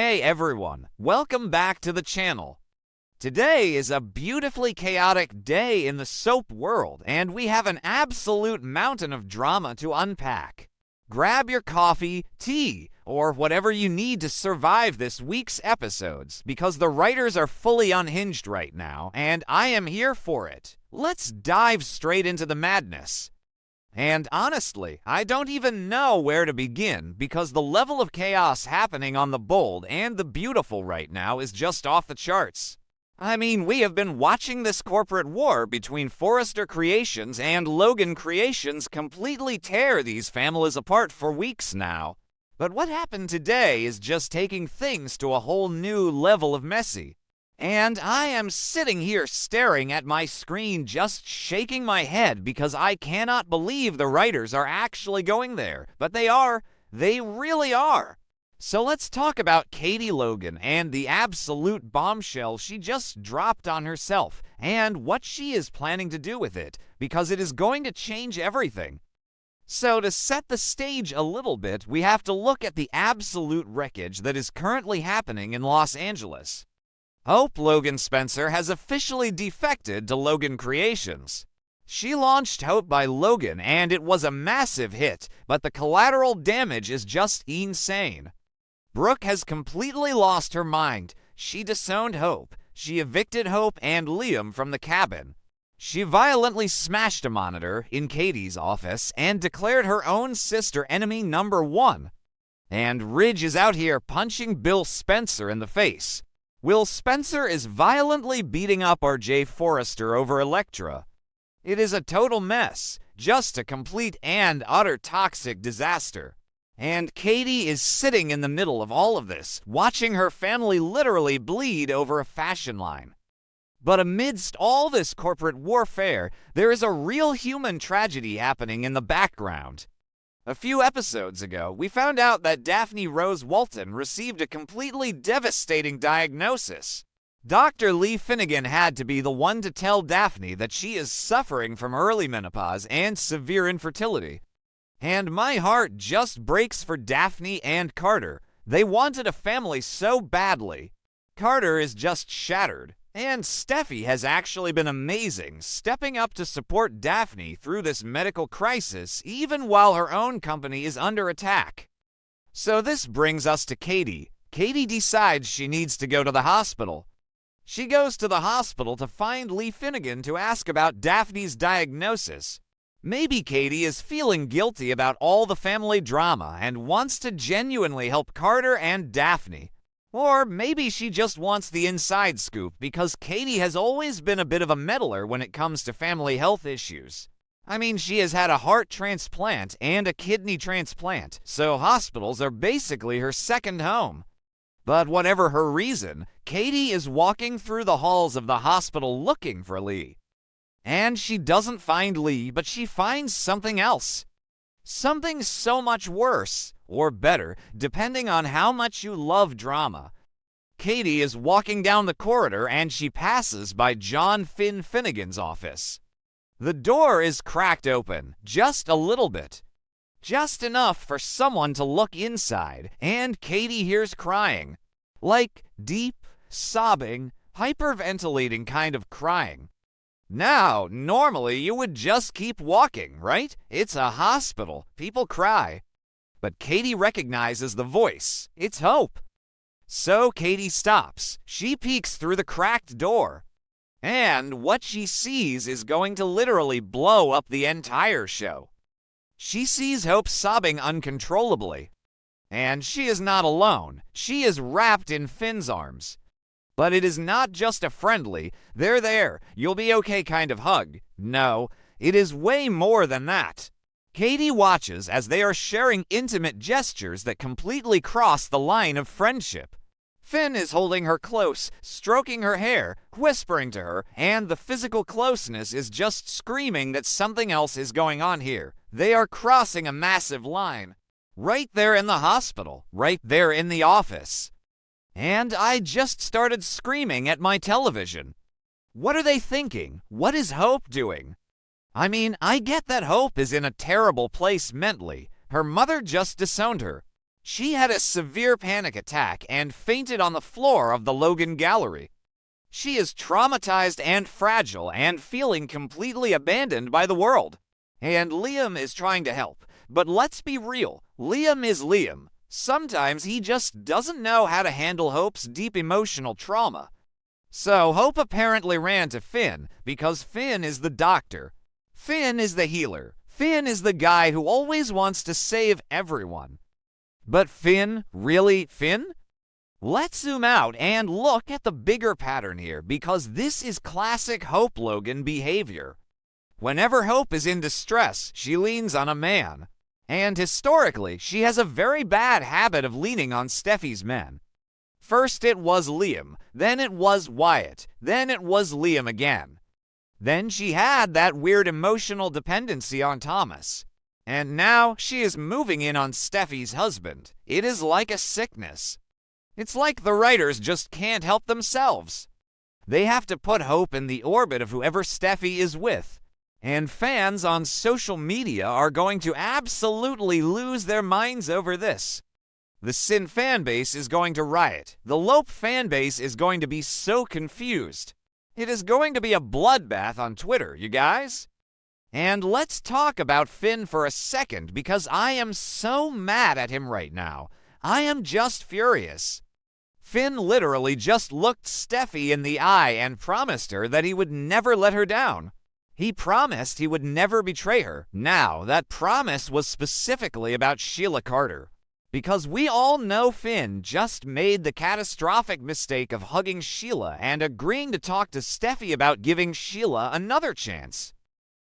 Hey everyone, welcome back to the channel. Today is a beautifully chaotic day in the soap world, and we have an absolute mountain of drama to unpack. Grab your coffee, tea, or whatever you need to survive this week's episodes, because the writers are fully unhinged right now, and I am here for it. Let's dive straight into the madness. And honestly, I don't even know where to begin, because the level of chaos happening on The Bold and The Beautiful right now is just off the charts. I mean, we have been watching this corporate war between Forrester Creations and Logan Creations completely tear these families apart for weeks now. But what happened today is just taking things to a whole new level of messy. And I am sitting here staring at my screen, just shaking my head because I cannot believe the writers are actually going there. But they are. They really are. So let's talk about Katie Logan and the absolute bombshell she just dropped on herself and what she is planning to do with it, because it is going to change everything. So to set the stage a little bit, we have to look at the absolute wreckage that is currently happening in Los Angeles. Hope Logan Spencer has officially defected to Logan Creations. She launched Hope by Logan and it was a massive hit, but the collateral damage is just insane. Brooke has completely lost her mind. She disowned Hope. She evicted Hope and Liam from the cabin. She violently smashed a monitor in Katie's office and declared her own sister enemy number one. And Ridge is out here punching Bill Spencer in the face. Will Spencer is violently beating up R.J. Forrester over Elektra. It is a total mess, just a complete and utter toxic disaster. And Katie is sitting in the middle of all of this, watching her family literally bleed over a fashion line. But amidst all this corporate warfare, there is a real human tragedy happening in the background. A few episodes ago, we found out that Daphne Rose Walton received a completely devastating diagnosis. Dr. Lee Finnegan had to be the one to tell Daphne that she is suffering from early menopause and severe infertility. And my heart just breaks for Daphne and Carter. They wanted a family so badly. Carter is just shattered. And Steffy has actually been amazing, stepping up to support Daphne through this medical crisis, even while her own company is under attack. So this brings us to Katie. Katie decides she needs to go to the hospital. She goes to the hospital to find Lee Finnegan to ask about Daphne's diagnosis. Maybe Katie is feeling guilty about all the family drama and wants to genuinely help Carter and Daphne. Or maybe she just wants the inside scoop because Katie has always been a bit of a meddler when it comes to family health issues. I mean, she has had a heart transplant and a kidney transplant, so hospitals are basically her second home. But whatever her reason, Katie is walking through the halls of the hospital looking for Lee. And she doesn't find Lee, but she finds something else. Something so much worse. Or better, depending on how much you love drama. Katie is walking down the corridor and she passes by John Finn Finnegan's office. The door is cracked open, just a little bit. Just enough for someone to look inside, and Katie hears crying. Like deep, sobbing, hyperventilating kind of crying. Now, normally you would just keep walking, right? It's a hospital. People cry. But Katie recognizes the voice. It's Hope. So Katie stops. She peeks through the cracked door. And what she sees is going to literally blow up the entire show. She sees Hope sobbing uncontrollably. And she is not alone. She is wrapped in Finn's arms. But it is not just a friendly, "They're there, you'll be okay" kind of hug. No, it is way more than that. Katie watches as they are sharing intimate gestures that completely cross the line of friendship. Finn is holding her close, stroking her hair, whispering to her, and the physical closeness is just screaming that something else is going on here. They are crossing a massive line. Right there in the hospital, right there in the office. And I just started screaming at my television. What are they thinking? What is Hope doing? I mean, I get that Hope is in a terrible place mentally. Her mother just disowned her. She had a severe panic attack and fainted on the floor of the Logan Gallery. She is traumatized and fragile and feeling completely abandoned by the world. And Liam is trying to help. But let's be real, Liam is Liam. Sometimes he just doesn't know how to handle Hope's deep emotional trauma. So Hope apparently ran to Finn because Finn is the doctor. Finn is the healer. Finn is the guy who always wants to save everyone. But Finn? Really Finn? Let's zoom out and look at the bigger pattern here because this is classic Hope Logan behavior. Whenever Hope is in distress, she leans on a man. And historically, she has a very bad habit of leaning on Steffy's men. First it was Liam, then it was Wyatt, then it was Liam again. Then she had that weird emotional dependency on Thomas. And now she is moving in on Steffy's husband. It is like a sickness. It's like the writers just can't help themselves. They have to put Hope in the orbit of whoever Steffy is with. And fans on social media are going to absolutely lose their minds over this. The Sin fanbase is going to riot. The Lope fanbase is going to be so confused. It is going to be a bloodbath on Twitter, you guys. And let's talk about Finn for a second because I am so mad at him right now. I am just furious. Finn literally just looked Steffy in the eye and promised her that he would never let her down. He promised he would never betray her. Now, that promise was specifically about Sheila Carter. Because we all know Finn just made the catastrophic mistake of hugging Sheila and agreeing to talk to Steffy about giving Sheila another chance.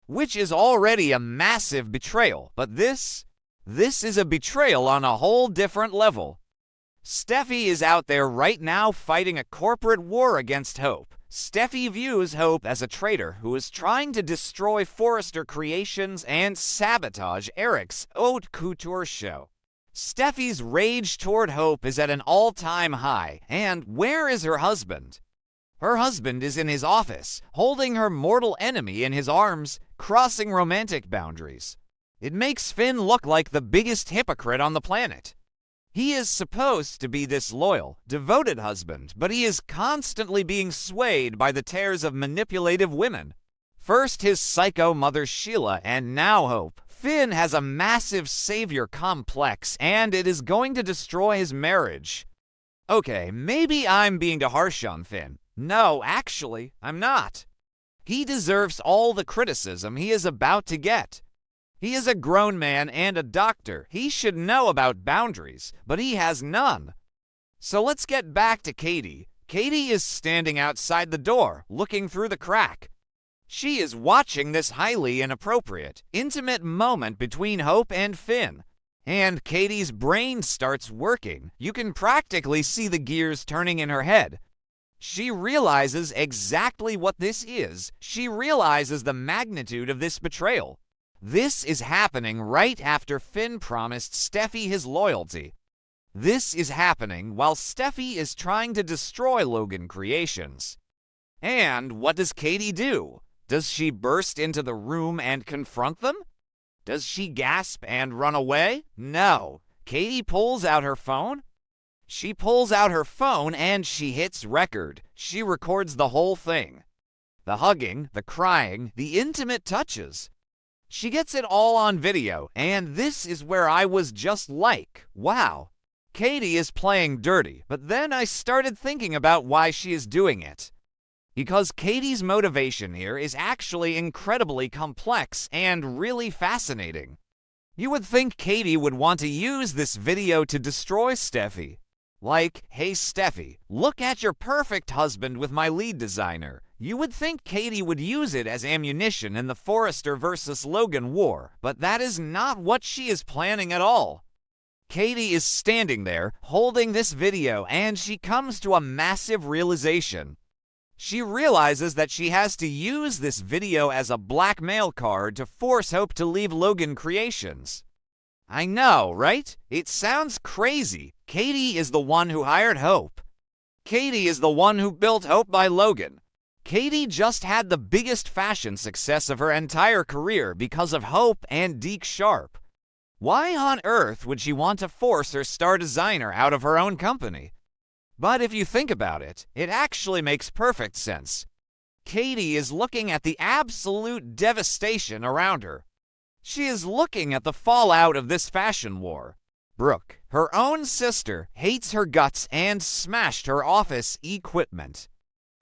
Which is already a massive betrayal, but this is a betrayal on a whole different level. Steffy is out there right now fighting a corporate war against Hope. Steffy views Hope as a traitor who is trying to destroy Forrester Creations and sabotage Eric's haute couture show. Steffy's rage toward Hope is at an all-time high, and where is her husband? Her husband is in his office, holding her mortal enemy in his arms, crossing romantic boundaries. It makes Finn look like the biggest hypocrite on the planet. He is supposed to be this loyal, devoted husband, but he is constantly being swayed by the tears of manipulative women. First his psycho mother Sheila, and now Hope. Finn has a massive savior complex, and it is going to destroy his marriage. Okay, maybe I'm being too harsh on Finn. No, actually, I'm not. He deserves all the criticism he is about to get. He is a grown man and a doctor. He should know about boundaries, but he has none. So let's get back to Katie. Katie is standing outside the door, looking through the crack. She is watching this highly inappropriate, intimate moment between Hope and Finn. And Katie's brain starts working. You can practically see the gears turning in her head. She realizes exactly what this is. She realizes the magnitude of this betrayal. This is happening right after Finn promised Steffy his loyalty. This is happening while Steffy is trying to destroy Logan Creations. And what does Katie do? Does she burst into the room and confront them? Does she gasp and run away? No. Katie pulls out her phone. She pulls out her phone and she hits record. She records the whole thing. The hugging, the crying, the intimate touches. She gets it all on video, and this is where I was just like, wow. Katie is playing dirty, but then I started thinking about why she is doing it. Because Katie's motivation here is actually incredibly complex and really fascinating. You would think Katie would want to use this video to destroy Steffy. Like, hey Steffy, look at your perfect husband with my lead designer. You would think Katie would use it as ammunition in the Forrester versus Logan war, but that is not what she is planning at all. Katie is standing there, holding this video, and she comes to a massive realization. She realizes that she has to use this video as a blackmail card to force Hope to leave Logan Creations. I know, right? It sounds crazy. Katie is the one who hired Hope. Katie is the one who built Hope by Logan. Katie just had the biggest fashion success of her entire career because of Hope and Deke Sharp. Why on earth would she want to force her star designer out of her own company? But if you think about it, it actually makes perfect sense. Katie is looking at the absolute devastation around her. She is looking at the fallout of this fashion war. Brooke, her own sister, hates her guts and smashed her office equipment.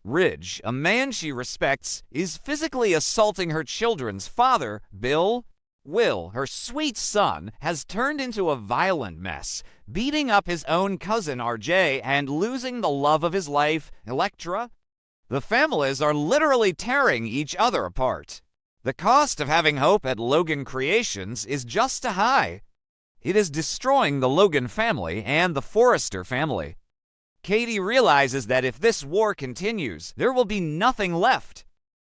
Ridge, a man she respects, is physically assaulting her children's father, Bill. Will, her sweet son, has turned into a violent mess, beating up his own cousin RJ and losing the love of his life, Electra. The families are literally tearing each other apart. The cost of having hope at Logan Creations is just too high. It is destroying the Logan family and the Forrester family. Katie realizes that if this war continues, there will be nothing left.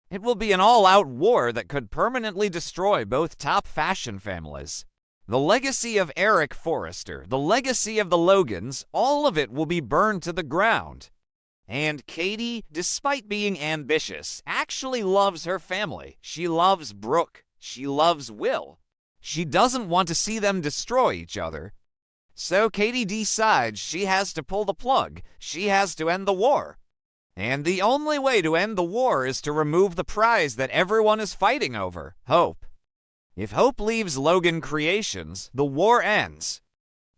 It will be an all-out war that could permanently destroy both top fashion families. The legacy of Eric Forrester, the legacy of the Logans, all of it will be burned to the ground. And Katie, despite being ambitious, actually loves her family. She loves Brooke. She loves Will. She doesn't want to see them destroy each other. So Katie decides she has to pull the plug. She has to end the war. And the only way to end the war is to remove the prize that everyone is fighting over, hope. If Hope leaves Logan Creations, the war ends.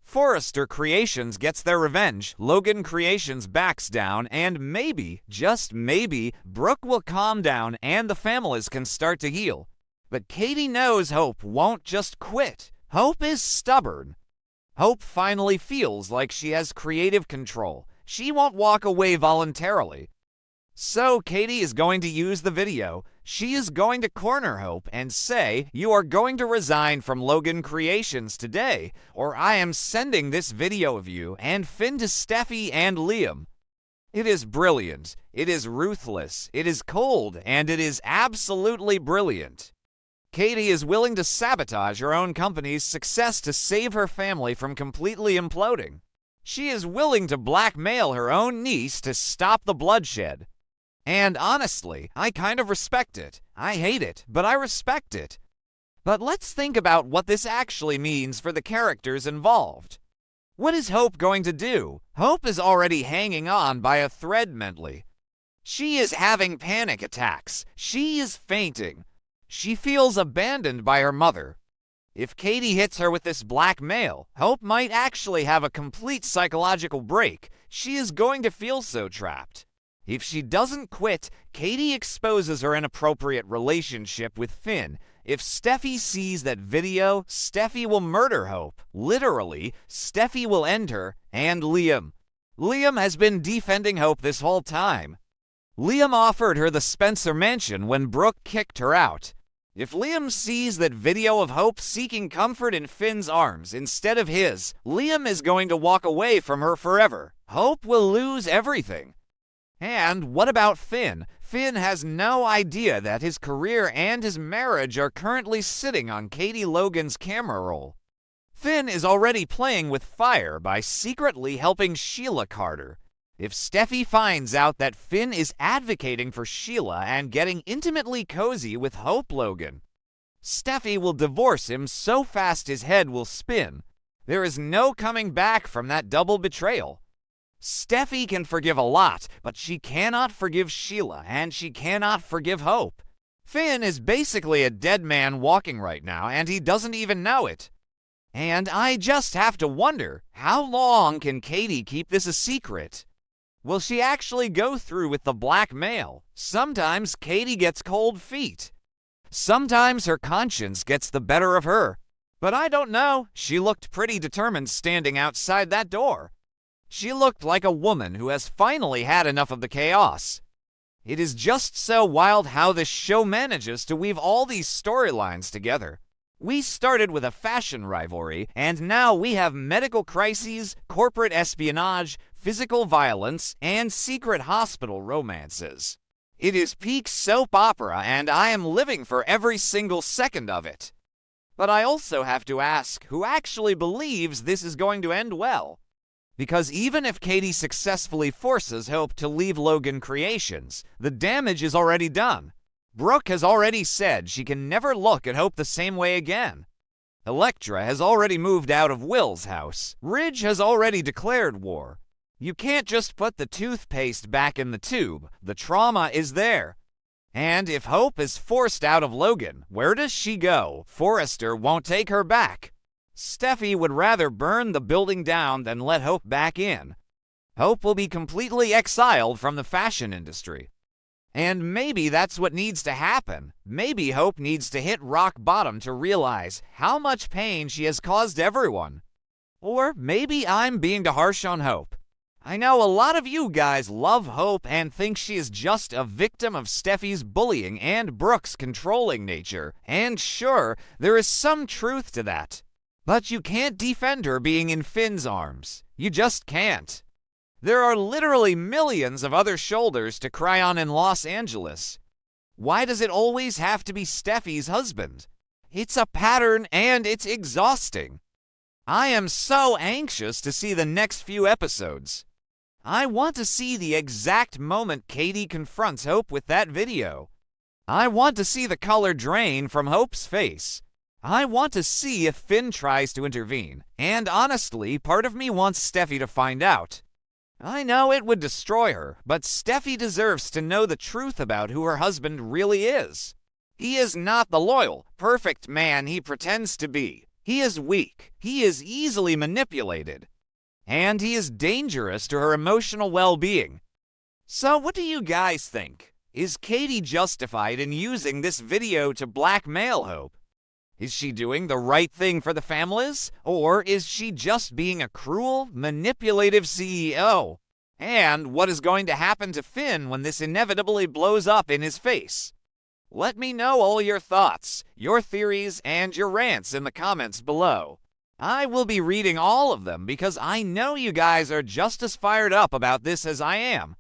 Forrester Creations gets their revenge, Logan Creations backs down, and maybe, just maybe, Brooke will calm down and the families can start to heal. But Katie knows Hope won't just quit. Hope is stubborn. Hope finally feels like she has creative control. She won't walk away voluntarily. So Katie is going to use the video. She is going to corner Hope and say, "You are going to resign from Logan Creations today, or I am sending this video of you and Finn to Steffy and Liam." It is brilliant. It is ruthless. It is cold, and it is absolutely brilliant. Katie is willing to sabotage her own company's success to save her family from completely imploding. She is willing to blackmail her own niece to stop the bloodshed. And honestly, I kind of respect it. I hate it, but I respect it. But let's think about what this actually means for the characters involved. What is Hope going to do? Hope is already hanging on by a thread mentally. She is having panic attacks. She is fainting. She feels abandoned by her mother. If Katie hits her with this blackmail, Hope might actually have a complete psychological break. She is going to feel so trapped. If she doesn't quit, Katie exposes her inappropriate relationship with Finn. If Steffy sees that video, Steffy will murder Hope. Literally, Steffy will end her, and Liam. Liam has been defending Hope this whole time. Liam offered her the Spencer mansion when Brooke kicked her out. If Liam sees that video of Hope seeking comfort in Finn's arms instead of his, Liam is going to walk away from her forever. Hope will lose everything. And what about Finn? Finn has no idea that his career and his marriage are currently sitting on Katie Logan's camera roll. Finn is already playing with fire by secretly helping Sheila Carter. If Steffy finds out that Finn is advocating for Sheila and getting intimately cozy with Hope Logan, Steffy will divorce him so fast his head will spin. There is no coming back from that double betrayal. Steffy can forgive a lot, but she cannot forgive Sheila, and she cannot forgive Hope. Finn is basically a dead man walking right now, and he doesn't even know it. And I just have to wonder, how long can Katie keep this a secret? Will she actually go through with the blackmail? Sometimes Katie gets cold feet. Sometimes her conscience gets the better of her. But I don't know. She looked pretty determined standing outside that door. She looked like a woman who has finally had enough of the chaos. It is just so wild how this show manages to weave all these storylines together. We started with a fashion rivalry, and now we have medical crises, corporate espionage, physical violence, and secret hospital romances. It is peak soap opera, and I am living for every single second of it. But I also have to ask, who actually believes this is going to end well? Because even if Katie successfully forces Hope to leave Logan Creations, the damage is already done. Brooke has already said she can never look at Hope the same way again. Elektra has already moved out of Will's house. Ridge has already declared war. You can't just put the toothpaste back in the tube. The trauma is there. And if Hope is forced out of Logan, where does she go? Forrester won't take her back. Steffy would rather burn the building down than let Hope back in. Hope will be completely exiled from the fashion industry. And maybe that's what needs to happen. Maybe Hope needs to hit rock bottom to realize how much pain she has caused everyone. Or maybe I'm being too harsh on Hope. I know a lot of you guys love Hope and think she is just a victim of Steffy's bullying and Brooke's controlling nature. And sure, there is some truth to that. But you can't defend her being in Finn's arms. You just can't. There are literally millions of other shoulders to cry on in Los Angeles. Why does it always have to be Steffy's husband? It's a pattern and it's exhausting. I am so anxious to see the next few episodes. I want to see the exact moment Katie confronts Hope with that video. I want to see the color drain from Hope's face. I want to see if Finn tries to intervene. And honestly, part of me wants Steffy to find out. I know it would destroy her, but Steffy deserves to know the truth about who her husband really is. He is not the loyal, perfect man he pretends to be. He is weak. He is easily manipulated. And he is dangerous to her emotional well-being. So what do you guys think? Is Katie justified in using this video to blackmail Hope? Is she doing the right thing for the families? Or is she just being a cruel, manipulative CEO? And what is going to happen to Finn when this inevitably blows up in his face? Let me know all your thoughts, your theories, and your rants in the comments below. I will be reading all of them because I know you guys are just as fired up about this as I am.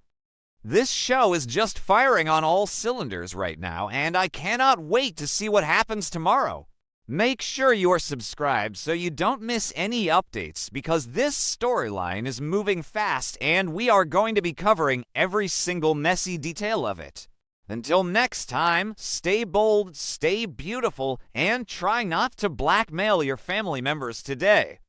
This show is just firing on all cylinders right now, and I cannot wait to see what happens tomorrow. Make sure you are subscribed so you don't miss any updates because this storyline is moving fast and we are going to be covering every single messy detail of it. Until next time, stay bold, stay beautiful, and try not to blackmail your family members today.